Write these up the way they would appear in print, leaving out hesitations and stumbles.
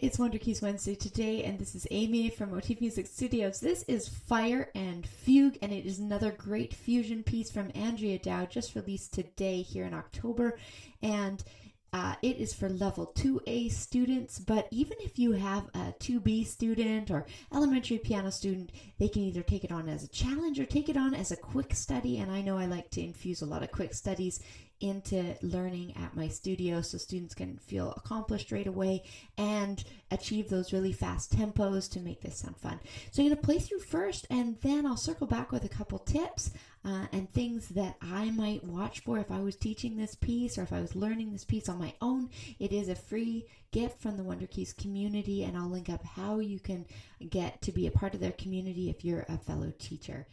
It's Wunderkeys Wednesday today, and this is Amie from Motif Music Studios. This is Fire and Fugue, and it is another great fusion piece from Andrea Dow, just released today here in October. And it is for level 2A students, but even if you have a 2B student or elementary piano student, they can either take it on as a challenge or take it on as a quick study. And I know I like to infuse a lot of quick studies into learning at my studio so students can feel accomplished right away and achieve those really fast tempos to make this sound fun. So I'm going to play through first, and then I'll circle back with a couple tips and things that I might watch for if I was teaching this piece or if I was learning this piece on my own. It is a free gift from the Wunderkeys community, and I'll link up how you can get to be a part of their community if you're a fellow teacher.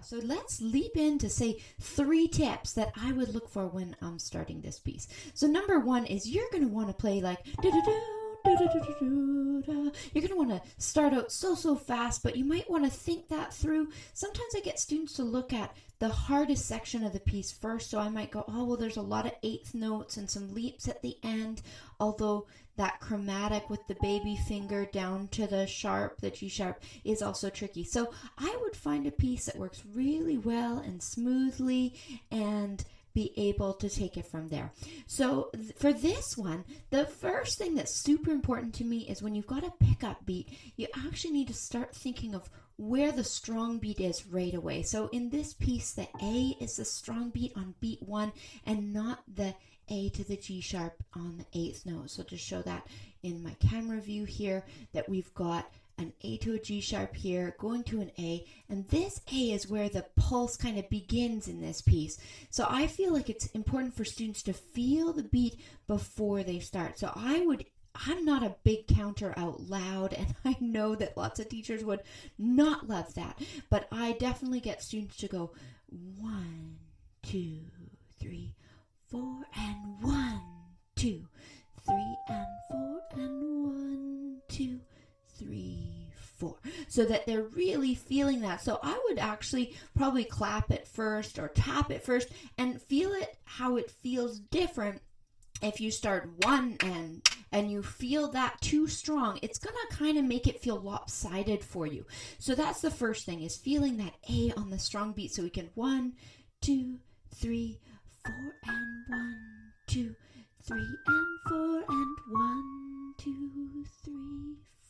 So let's leap into, say, 3 tips that I would look for when I'm starting this piece. So number 1 is you're going to want to play like you're going to want to start out so fast, but you might want to think that through. Sometimes I get students to look at the hardest section of the piece first, so I might go, oh, well, there's a lot of eighth notes and some leaps at the end, although that chromatic with the baby finger down to the sharp, the G sharp, is also tricky. So I would find a piece that works really well and smoothly and be able to take it from there. So for this one, the first thing that's super important to me is when you've got a pickup beat, you actually need to start thinking of where the strong beat is right away. So in this piece, the A is the strong beat on beat 1 and not the A to the G sharp on the 8th note. So to show that in my camera view here, that we've got an A to a G sharp here, going to an A, and this A is where the pulse kind of begins in this piece. So I feel like it's important for students to feel the beat before they start. So I'm not a big counter out loud, and I know that lots of teachers would not love that, but I definitely get students to go 1, 2, 3, 4, and 1, 2, 3, and 4, and 1, 2, 3, 4, so that they're really feeling that. So I would actually probably clap it first or tap it first and feel it how it feels different. If you start 1 and you feel that too strong, it's going to kind of make it feel lopsided for you. So that's the first thing, is feeling that A on the strong beat. So we can 1, 2, 3, 4, and 1, 2, 3, and 4, and 1, 2, 3,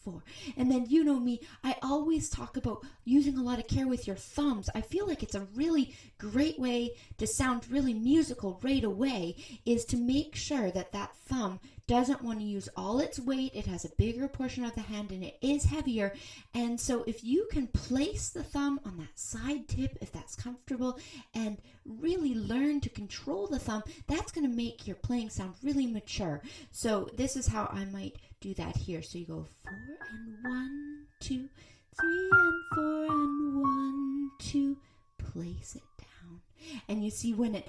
4. And then, you know me, I always talk about using a lot of care with your thumbs. I feel like it's a really great way to sound really musical right away, is to make sure that that thumb doesn't want to use all its weight. It has a bigger portion of the hand and it is heavier. And so if you can place the thumb on that side tip, if that's comfortable, and really learn to control the thumb, that's going to make your playing sound really mature. So this is how I might do that here. So you go 4 and 1, 2, 3 and 4 and 1, 2, place it down. And you see when it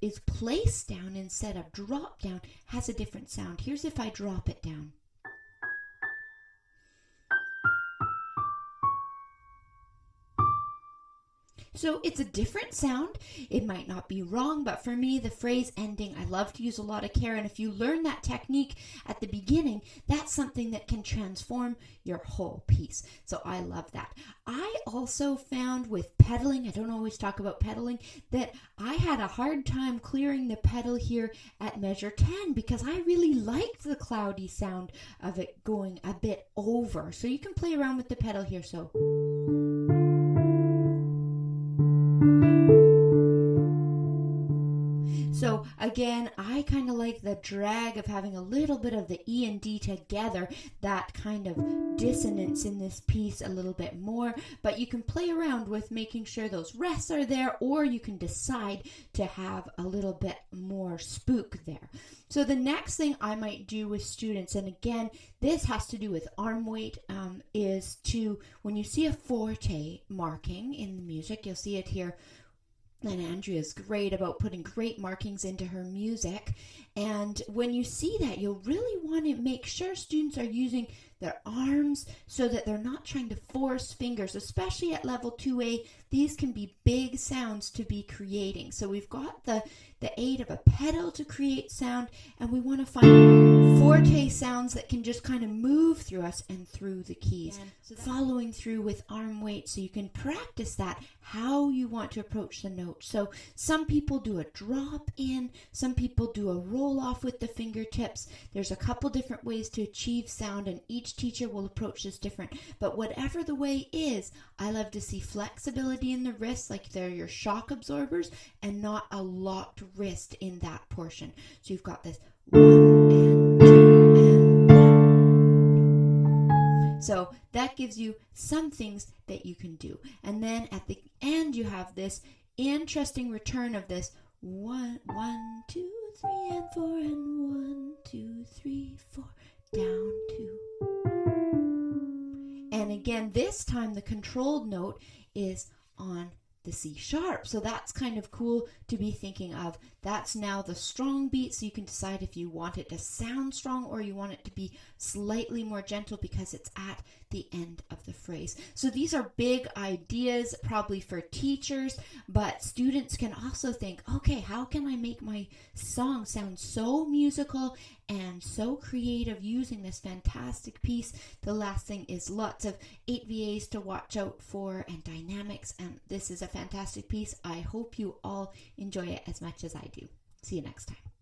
is placed down instead of drop down, has a different sound. Here's if I drop it down. So it's a different sound. It might not be wrong, but for me, the phrase ending, I love to use a lot of care. And if you learn that technique at the beginning, that's something that can transform your whole piece. So I love that. I also found with pedaling, I don't always talk about pedaling, that I had a hard time clearing the pedal here at measure 10 because I really liked the cloudy sound of it going a bit over. So you can play around with the pedal here. So again, I kind of like the drag of having a little bit of the E and D together, that kind of dissonance in this piece a little bit more, but you can play around with making sure those rests are there, or you can decide to have a little bit more spook there. So the next thing I might do with students, and again, this has to do with arm weight, is to, when you see a forte marking in the music, you'll see it here. And Andrea's great about putting great markings into her music. And when you see that, you'll really want to make sure students are using their arms so that they're not trying to force fingers, especially at level 2A. These can be big sounds to be creating. So we've got the aid of a pedal to create sound, and we want to find forte sounds that can just kind of move through us and through the keys. So following through with arm weight, so you can practice that, how you want to approach the note. So some people do a drop in, some people do a roll off with the fingertips. There's a couple different ways to achieve sound, and each teacher will approach this different. But whatever the way is, I love to see flexibility in the wrists, like they're your shock absorbers, and not a locked wrist in that portion. So you've got this 1 and 2 and 1. So that gives you some things that you can do. And then at the end, you have this interesting return of this 1, 1, 2, 3, and 4, and 1, 2, 3, 4, down 2. And again, this time the controlled note is on the C sharp. So that's kind of cool to be thinking of. That's now the strong beat, so you can decide if you want it to sound strong or you want it to be slightly more gentle because it's at the end of the phrase. So these are big ideas probably for teachers, but students can also think, okay, how can I make my song sound so musical and so creative using this fantastic piece? The last thing is lots of 8VAs to watch out for and dynamics, and this is a fantastic piece. I hope you all enjoy it as much as I do. See you next time.